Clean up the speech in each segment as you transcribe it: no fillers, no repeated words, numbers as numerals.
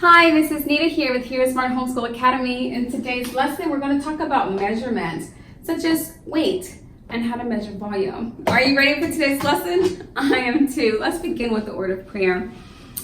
Hi, this is Nita here with Heroesmart Homeschool Academy. In today's lesson, we're going to talk about measurements, such as weight and how to measure volume. Are you ready for today's lesson? I am too. Let's begin with the word of prayer.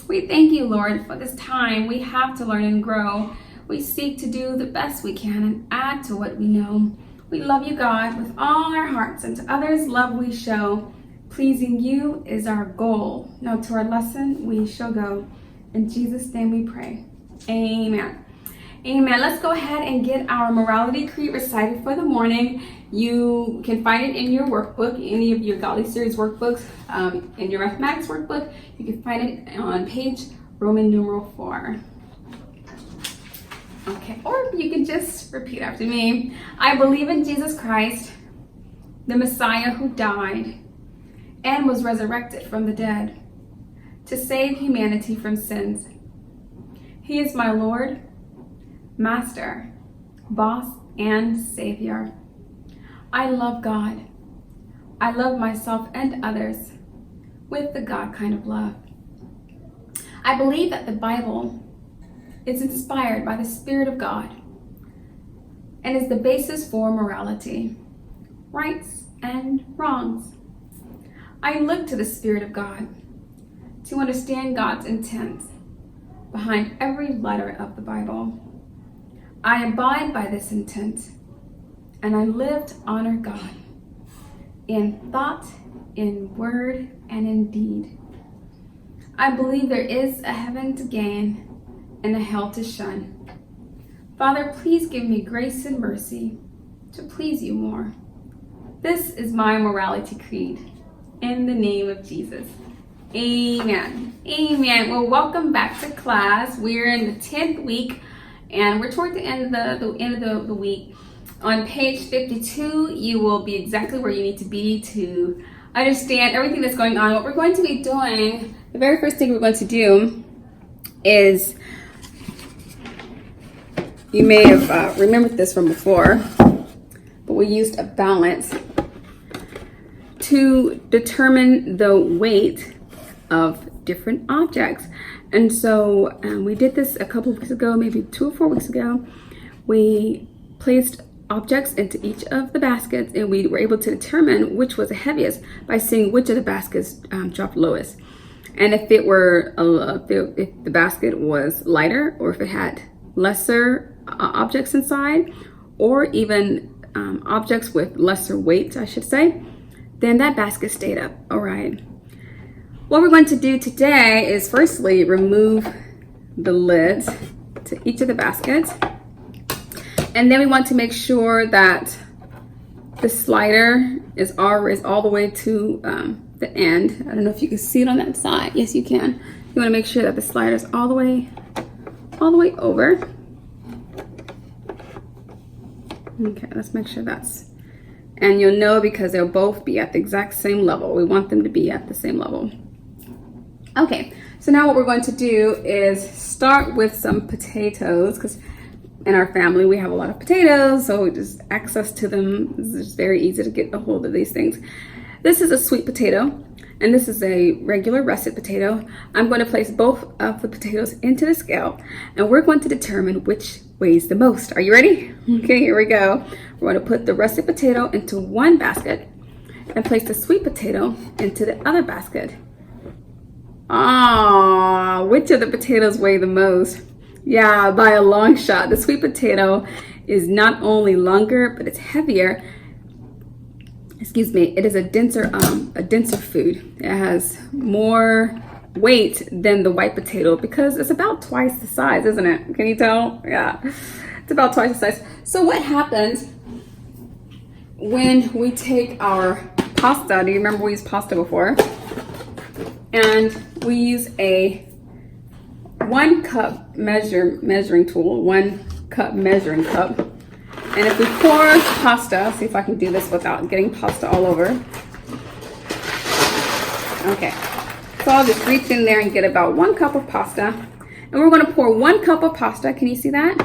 We thank you, Lord, for this time we have to learn and grow. We seek to do the best we can and add to what we know. We love you, God, with all our hearts, and to others love we show. Pleasing you is our goal. Now to our lesson we shall go. In Jesus' name we pray. Amen. Amen. Let's go ahead and get our morality creed recited for the morning. You can find it in your workbook, any of your Godly Series workbooks, in your mathematics workbook. You can find it on page Roman numeral 4. Okay, or you can just repeat after me. I believe in Jesus Christ, the Messiah who died and was resurrected from the dead to save humanity from sins. He is my Lord, Master, Boss, and Savior. I love God. I love myself and others with the God kind of love. I believe that the Bible is inspired by the Spirit of God and is the basis for morality, rights, and wrongs. I look to the Spirit of God to understand God's intent behind every letter of the Bible. I abide by this intent, and I live to honor God in thought, in word, and in deed. I believe there is a heaven to gain and a hell to shun. Father, please give me grace and mercy to please you more. This is my morality creed. In the name of Jesus. Amen. Amen. Well, welcome back to class. We're in the 10th week, and we're toward the end of the week. On page 52, you will be exactly where you need to be to understand everything that's going on. What we're going to be doing, the very first thing we're going to do is, you may have remembered this from before, but we used a balance to determine the weight of different objects. And so we did this a couple of weeks ago, maybe 2 or 4 weeks ago. We placed objects into each of the baskets, and we were able to determine which was the heaviest by seeing which of the baskets dropped lowest. And if it were if the basket was lighter, or if it had lesser objects inside, or even objects with lesser weight, I should say, then that basket stayed up. All right. What we're going to do today is firstly remove the lids to each of the baskets. And then we want to make sure that the slider is all the way to the end. I don't know if you can see it on that side. Yes, you can. You want to make sure that the slider is all the way over. Okay, let's make sure that's, and you'll know because they'll both be at the exact same level. We want them to be at the same level. Okay, so now what we're going to do is start with some potatoes, because in our family we have a lot of potatoes, so just access to them is just very easy to get a hold of these things. This is a sweet potato, and this is a regular russet potato. I'm going to place both of the potatoes into the scale, and we're going to determine which weighs the most. Are you ready? Okay, here we go. We're going to put the russet potato into one basket and place the sweet potato into the other basket. Which of the potatoes weigh the most? Yeah, by a long shot. The sweet potato is not only longer, but it's heavier. Excuse me, it is a denser food. It has more weight than the white potato because it's about twice the size, isn't it? Can you tell? Yeah, it's about twice the size. So what happens when we take our pasta? Do you remember we used pasta before? And we use a 1 cup measuring tool, 1 cup measuring cup. And if we pour pasta, see if I can do this without getting pasta all over. Okay, so I'll just reach in there and get about 1 cup of pasta. And we're going to pour 1 cup of pasta. Can you see that?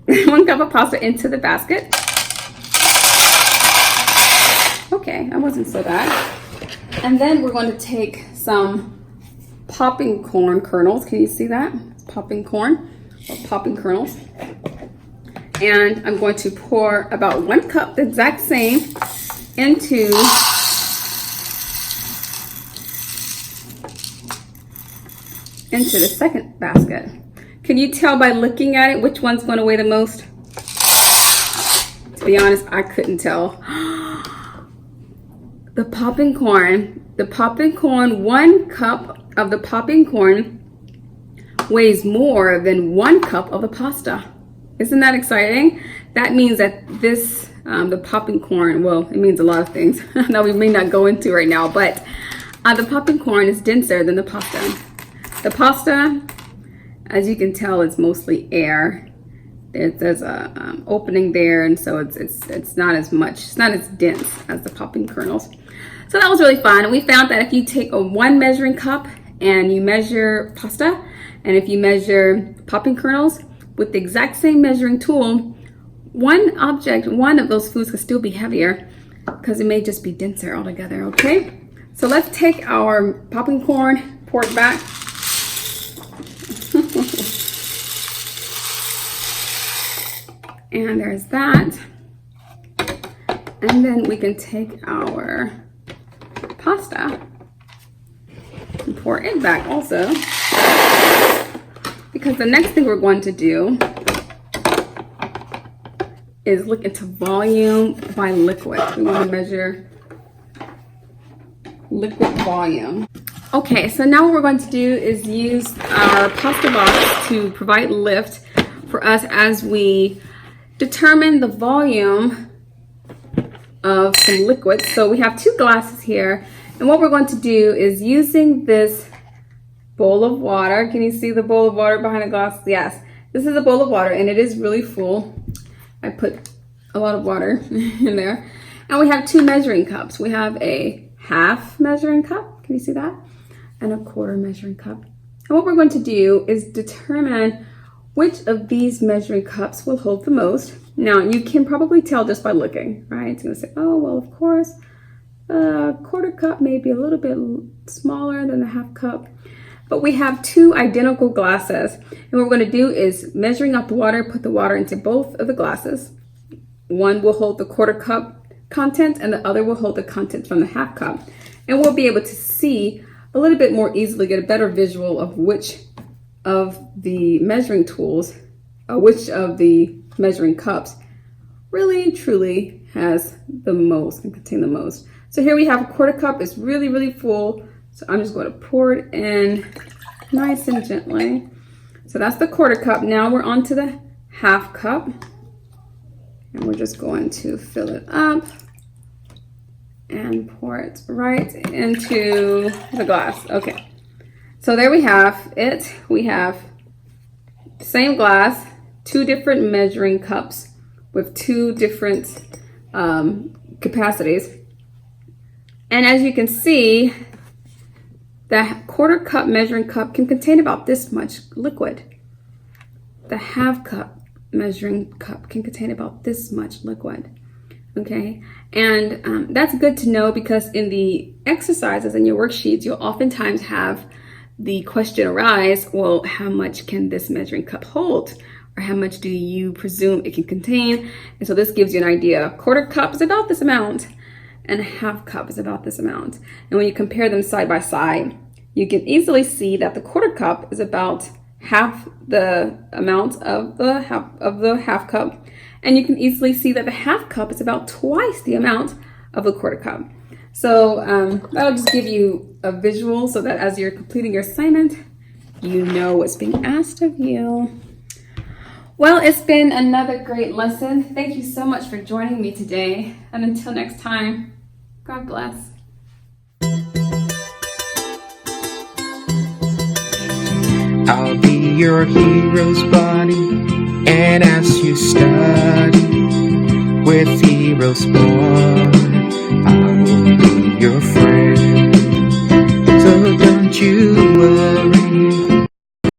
1 cup of pasta into the basket. Okay, that wasn't so bad. And then we're going to take some popping corn kernels. Can you see that? popping corn or popping kernels. And I'm going to pour about 1 cup, the exact same, into the second basket. Can you tell by looking at it which one's going to weigh the most? To be honest, I couldn't tell. The popping corn, 1 cup of the popping corn weighs more than 1 cup of the pasta. Isn't that exciting? That means that this, the popping corn, well, it means a lot of things that we may not go into right now, but the popping corn is denser than the pasta. The pasta, as you can tell, is mostly air. There's a opening there, and so it's not as much, it's not as dense as the popping kernels. So that was really fun. And we found that if you take a 1 measuring cup and you measure pasta, and if you measure popping kernels with the exact same measuring tool, one of those foods could still be heavier because it may just be denser altogether, okay? So let's take our popping corn, pour it back. And there's that. And then we can take our pasta and pour it back also. Because the next thing we're going to do is look into volume by liquid. We want to measure liquid volume. Okay, so now what we're going to do is use our pasta box to provide lift for us as we determine the volume of some liquid. So we have 2 glasses here, and what we're going to do is using this bowl of water. Can you see the bowl of water behind the glass? Yes, this is a bowl of water, and it is really full. I put a lot of water in there. And we have 2 measuring cups. We have a half measuring cup, can you see that? And a quarter measuring cup. And what we're going to do is determine which of these measuring cups will hold the most. Now, you can probably tell just by looking, right? It's gonna say, oh, well, of course, a quarter cup may be a little bit smaller than the half cup. But we have 2 identical glasses. And what we're gonna do is measuring out the water, put the water into both of the glasses. One will hold the quarter cup content and the other will hold the content from the half cup. And we'll be able to see a little bit more easily, get a better visual of which of the measuring tools, which of the measuring cups really truly has the most, can contain the most. So here we have a quarter cup. It's really, really full. So I'm just going to pour it in nice and gently. So that's the quarter cup. Now we're on to the half cup. And we're just going to fill it up and pour it right into the glass. Okay. So there we have it. We have the same glass, 2 different measuring cups with 2 different capacities. And as you can see, the quarter cup measuring cup can contain about this much liquid. The half cup measuring cup can contain about this much liquid. Okay, and that's good to know because in the exercises in your worksheets, you'll oftentimes have the question arise, well, how much can this measuring cup hold? Or how much do you presume it can contain? And so this gives you an idea. A quarter cup is about this amount, and a half cup is about this amount. And when you compare them side by side, you can easily see that the quarter cup is about half the amount of the half cup. And you can easily see that the half cup is about twice the amount of the quarter cup. So that'll just give you a visual so that as you're completing your assignment, you know what's being asked of you. Well, it's been another great lesson. Thank you so much for joining me today. And until next time, God bless. I'll be your hero's buddy, and as you study with Heroesmart, I will be your friend. So don't you worry.